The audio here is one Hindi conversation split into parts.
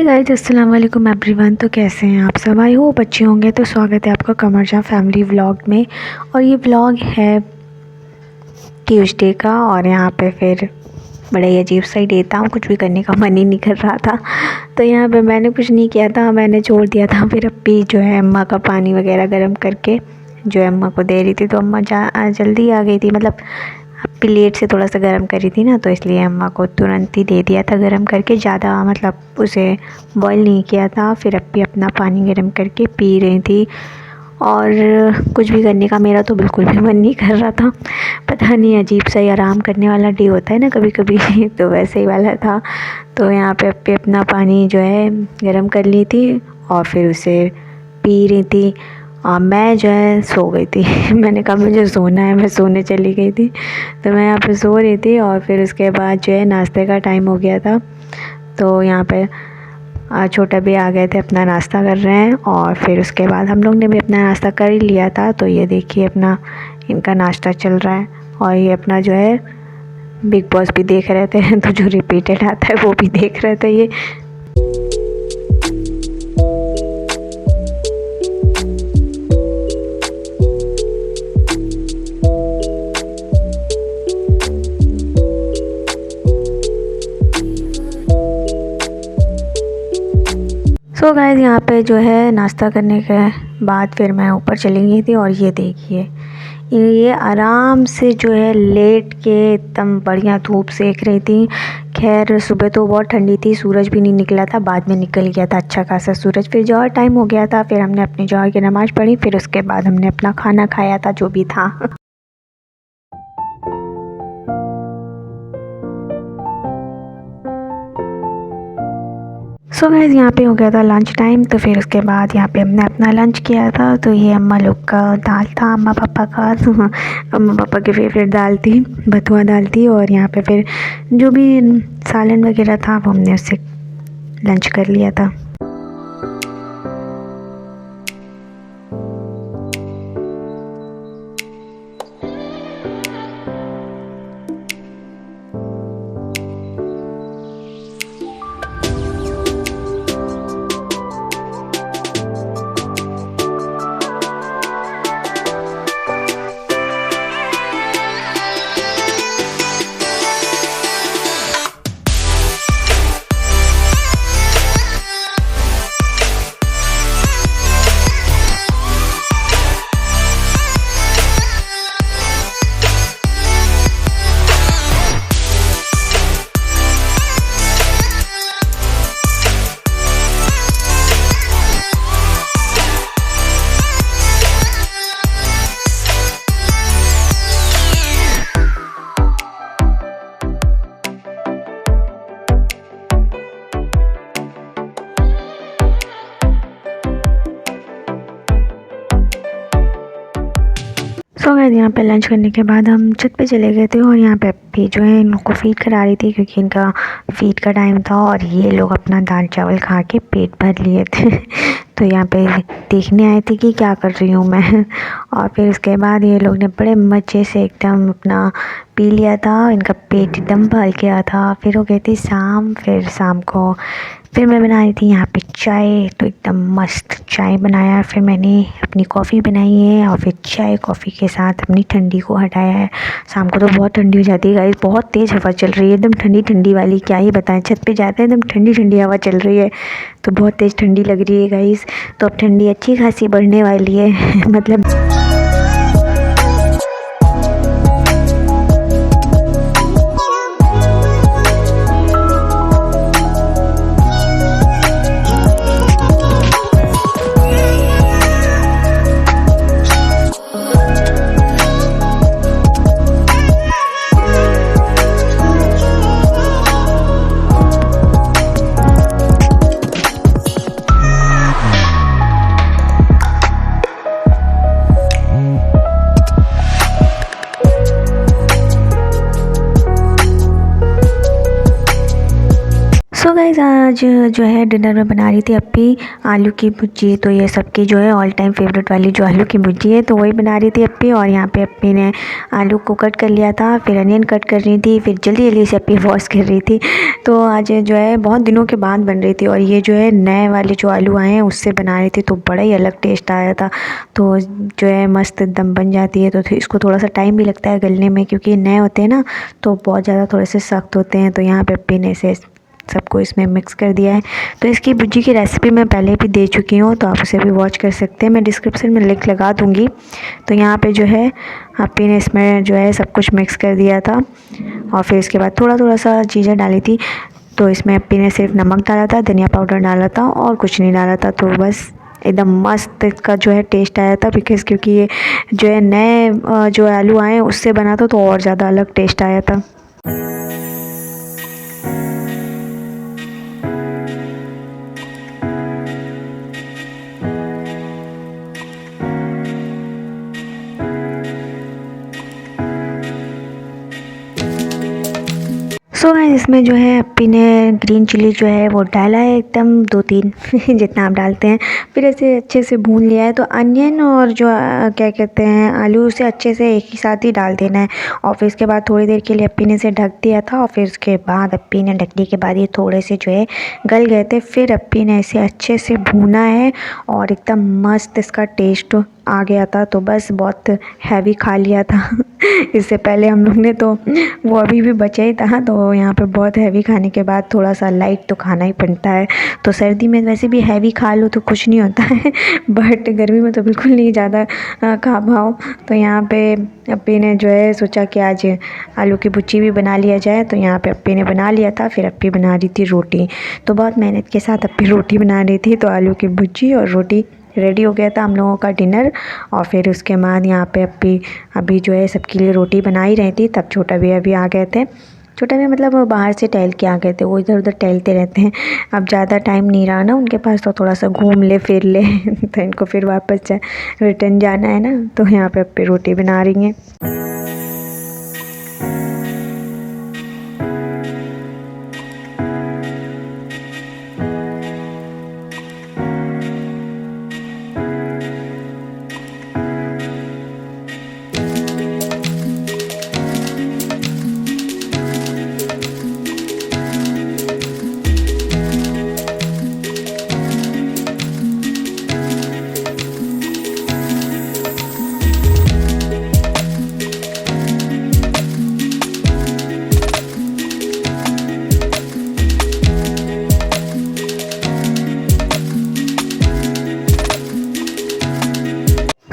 गाइस, अस्सलाम वालेकुम एवरीवन। तो कैसे हैं आप सब? आई होप अच्छे होंगे। तो स्वागत है आपका कमर जहाँ फैमिली व्लॉग में। और ये व्लॉग है ट्यूसडे का। और यहाँ पे फिर बड़ा ही अजीब सा ही डे था, कुछ भी करने का मन ही नहीं कर रहा था। तो यहाँ पे मैंने कुछ नहीं किया था, मैंने छोड़ दिया था। फिर अप्पी जो है अम्मा का पानी वगैरह गर्म करके जो है अम्मा को दे रही थी। तो अम्मा जल्दी आ गई थी, मतलब अप्पी लेट से थोड़ा सा गर्म करी थी ना, तो इसलिए अम्मा को तुरंत ही दे दिया था गर्म करके, ज़्यादा मतलब उसे बॉईल नहीं किया था। फिर अप्पी अपना पानी गर्म करके पी रही थी। और कुछ भी करने का मेरा तो बिल्कुल भी मन नहीं कर रहा था। पता नहीं, अजीब सा ही आराम करने वाला डे होता है ना कभी कभी तो वैसे ही वाला था। तो यहाँ पे अप्पी अपना पानी जो है गर्म कर ली थी और फिर उसे पी रही थी। और मैं जो है सो गई थी मैंने कहा मुझे सोना है, मैं सोने चली गई थी। तो मैं यहाँ पे सो रही थी और फिर उसके बाद जो है नाश्ते का टाइम हो गया था। तो यहाँ पे छोटा भी आ गए थे, अपना नाश्ता कर रहे हैं। और फिर उसके बाद हम लोग ने भी अपना नाश्ता कर ही लिया था। तो ये देखिए अपना इनका नाश्ता चल रहा है। और ये अपना जो है बिग बॉस भी देख रहे थे तो जो रिपीटेड आता है वो भी देख रहे थे ये। सो गाइस, यहाँ पे जो है नाश्ता करने के बाद फिर मैं ऊपर चली गई थी। और ये देखिए ये आराम से जो है लेट के एकदम बढ़िया धूप सेक रही थी। खैर सुबह तो बहुत ठंडी थी, सूरज भी नहीं निकला था, बाद में निकल गया था अच्छा खासा सूरज। फिर जौहर टाइम हो गया था, फिर हमने अपनी जौहर की नमाज़ पढ़ी। फिर उसके बाद हमने अपना खाना खाया था जो भी था सो गाइस, यहाँ पे हो गया था लंच टाइम। तो फिर उसके बाद यहाँ पे हमने अपना लंच किया था। तो ये अम्मा लोग का दाल था, अम्मा पापा का अम्मा पापा की फेवरेट दाल थी, बथुआ दाल थी। और यहाँ पे फिर जो भी सालन वगैरह था वो हमने उससे लंच कर लिया था। सो गाइस, यहाँ पे लंच करने के बाद हम छत पे चले गए थे। और यहाँ पे अप्पी जो है इन लोग को फीड करा रही थी, क्योंकि इनका फीड का टाइम था। और ये लोग अपना दाल चावल खा के पेट भर लिए थे तो यहाँ पे देखने आए थे कि क्या कर रही हूँ मैं और फिर उसके बाद ये लोग ने बड़े मज़े से एकदम अपना पी लिया था। इनका पेट एकदम भर गया था। फिर हो गई थी शाम। फिर शाम को फिर मैं बना रही थी यहाँ पे चाय। तो एकदम मस्त चाय बनाया। फिर मैंने अपनी कॉफ़ी बनाई है और फिर चाय कॉफ़ी के साथ अपनी ठंडी को हटाया है। शाम को तो बहुत ठंडी हो जाती है गाइस, बहुत तेज़ हवा चल रही है, एकदम ठंडी ठंडी वाली। क्या ही बताएं, छत पे जाते हैं एकदम ठंडी ठंडी हवा चल रही है, तो बहुत तेज़ ठंडी लग रही है गाइस। तो अब ठंडी अच्छी खासी बढ़ने वाली है मतलब। सो गाइस आज जो है डिनर में बना रही थी अप्पी आलू की भुर्जी। तो ये सबकी जो है ऑल टाइम फेवरेट वाली जो आलू की भुर्जी है, तो वही बना रही थी अप्पी। और यहाँ पे अप्पी ने आलू को कट कर लिया था, फिर अनियन कट कर रही थी, फिर जल्दी जल्दी से अप्पी वॉश कर रही थी। तो आज जो है बहुत दिनों के बाद बन रही थी, और ये जो है नए वाले जो आलू आए हैं उससे बना रही थी, तो बड़ा ही अलग टेस्ट आया था। तो जो है मस्त एकदम बन जाती है। तो इसको थोड़ा सा टाइम भी लगता है गलने में, क्योंकि नए होते हैं ना, तो बहुत ज़्यादा थोड़े से सख्त होते हैं। तो यहाँ पे अप्पी ने इसे सबको इसमें मिक्स कर दिया है। तो इसकी भुर्जी की रेसिपी मैं पहले भी दे चुकी हूँ, तो आप उसे भी वॉच कर सकते हैं, मैं डिस्क्रिप्शन में लिंक लगा दूँगी। तो यहाँ पे जो है अप्पी ने इसमें जो है सब कुछ मिक्स कर दिया था, और फिर इसके बाद थोड़ा थोड़ा सा चीज़ें डाली थी। तो इसमें अप्पी ने सिर्फ नमक डाला था, धनिया पाउडर डाला था, और कुछ नहीं डाला था। तो बस एकदम मस्त इसका जो है टेस्ट आया था, बिकॉज़ क्योंकि ये जो है नए जो आलू आए हैं उससे बना था, तो और ज़्यादा अलग टेस्ट आया था। सो गाइस इसमें जो है अप्पी ने ग्रीन चिली जो है वो डाला है, एकदम 2-3 जितना आप डालते हैं। फिर ऐसे अच्छे से भून लिया है। तो अनियन और जो क्या कहते हैं आलू, उसे अच्छे से एक ही साथ ही डाल देना है। और फिर उसके बाद थोड़ी देर के लिए अप्पी ने इसे ढक दिया था, और फिर उसके बाद अप्पी ने ढकने के बाद ये थोड़े से जो है गल गए थे। फिर अप्पी ने इसे अच्छे से भूना है, और एकदम मस्त इसका टेस्ट आ गया था। तो बस बहुत हैवी खा लिया था इससे पहले हम लोग ने, तो वो अभी भी बचा ही था। तो यहाँ पे बहुत हैवी खाने के बाद थोड़ा सा लाइट तो खाना ही पड़ता है। तो सर्दी में वैसे भी हैवी खा लो तो कुछ नहीं होता है बट गर्मी में तो बिल्कुल नहीं ज़्यादा खा पाओ। तो यहाँ पे अप्पी ने जो है सोचा कि आज आलू की भुर्जी भी बना लिया जाए। तो यहाँ पे अप्पी ने बना लिया था। फिर अप्पी बना रही थी रोटी, तो बहुत मेहनत के साथ अप्पी रोटी बना रही थी। तो आलू की भुर्जी और रोटी रेडी हो गया था हम लोगों का डिनर। और फिर उसके बाद यहाँ पे अप्पी अभी जो है सबके लिए रोटी बना ही रही थी, तब छोटा भैया भी आ गए थे। छोटा भैया मतलब वो बाहर से टहल के आ गए थे, वो इधर उधर टहलते रहते हैं। अब ज़्यादा टाइम नहीं रहा ना उनके पास, तो थोड़ा सा घूम ले फिर ले तो इनको फिर वापस रिटर्न जाना है ना। तो यहाँ पे अप्पी रोटी बना रही हैं।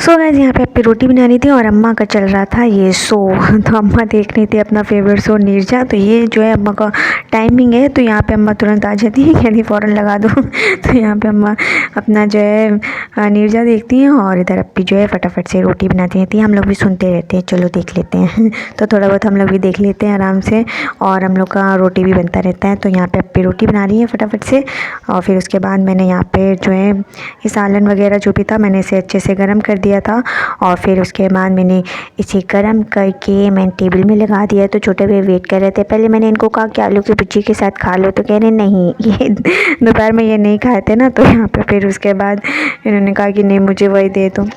सो गाइस यहाँ पे अप्पी रोटी बना रही थी, और अम्मा का चल रहा था ये शो तो अम्मा देख रही थी अपना फेवरेट शो नीरजा। तो ये जो है अम्मा का टाइमिंग है, तो यहाँ पे अम्मा तुरंत आ जाती है, कहती फ़ौरन लगा दो तो यहाँ पे अम्मा अपना जो है नीरजा देखती हैं, और इधर अप्पी जो है फटाफट से रोटी बनाती रहती है। हम लोग भी सुनते रहते हैं, चलो देख लेते हैं तो थोड़ा बहुत हम लोग भी देख लेते हैं आराम से, और हम लोग का रोटी भी बनता रहता है। तो यहाँ पे अप्पी रोटी बना रही है फटाफट से। और फिर उसके बाद मैंने यहाँ पे जो है ये सालन वगैरह जो भी था, मैंने इसे अच्छे से गर्म कर दिया था। और फिर उसके बाद मैंने इसे गर्म करके मैंने टेबल में लगा दिया। तो छोटे भैया वेट कर रहे थे। पहले मैंने इनको कहा कि आलू की भुर्जी के साथ खा लो, तो कह रहे नहीं, ये दोपहर में ये नहीं खाए थे ना। तो यहाँ पे फिर उसके बाद इन्होंने कहा कि नहीं मुझे वही दे दो।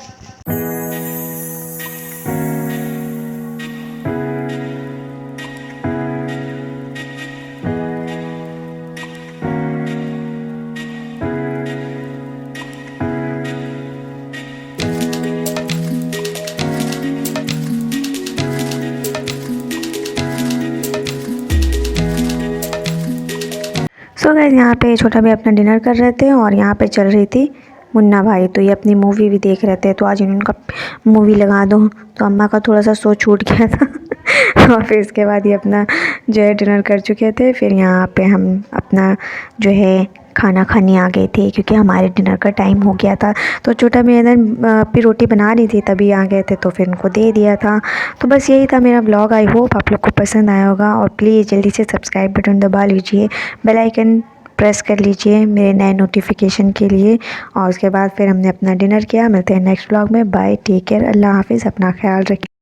सो गाइस यहाँ पे छोटा भैया अपना डिनर कर रहे थे, और यहाँ पे चल रही थी मुन्ना भाई। तो ये अपनी मूवी भी देख रहे थे, तो आज इन्होंने मूवी लगा दो। तो अम्मा का थोड़ा सा शो छूट गया था और फिर इसके बाद ये अपना जो है डिनर कर चुके थे। फिर यहाँ पे हम अपना जो है खाना खाने आ गए थे, क्योंकि हमारे डिनर का टाइम हो गया था। तो छोटा भैया इधर फिर रोटी बना रही थी, तभी आ गए थे, तो फिर उनको दे दिया था। तो बस यही था मेरा ब्लॉग। आई होप आप लोग को पसंद आया होगा, और प्लीज़ जल्दी से सब्सक्राइब बटन दबा लीजिए, बेल आइकन प्रेस कर लीजिए मेरे नए नोटिफिकेशन के लिए। और उसके बाद फिर हमने अपना डिनर किया। मिलते हैं नेक्स्ट ब्लॉग में। बाय, टेक केयर, अल्लाह हाफिज़, अपना ख्याल रखिए।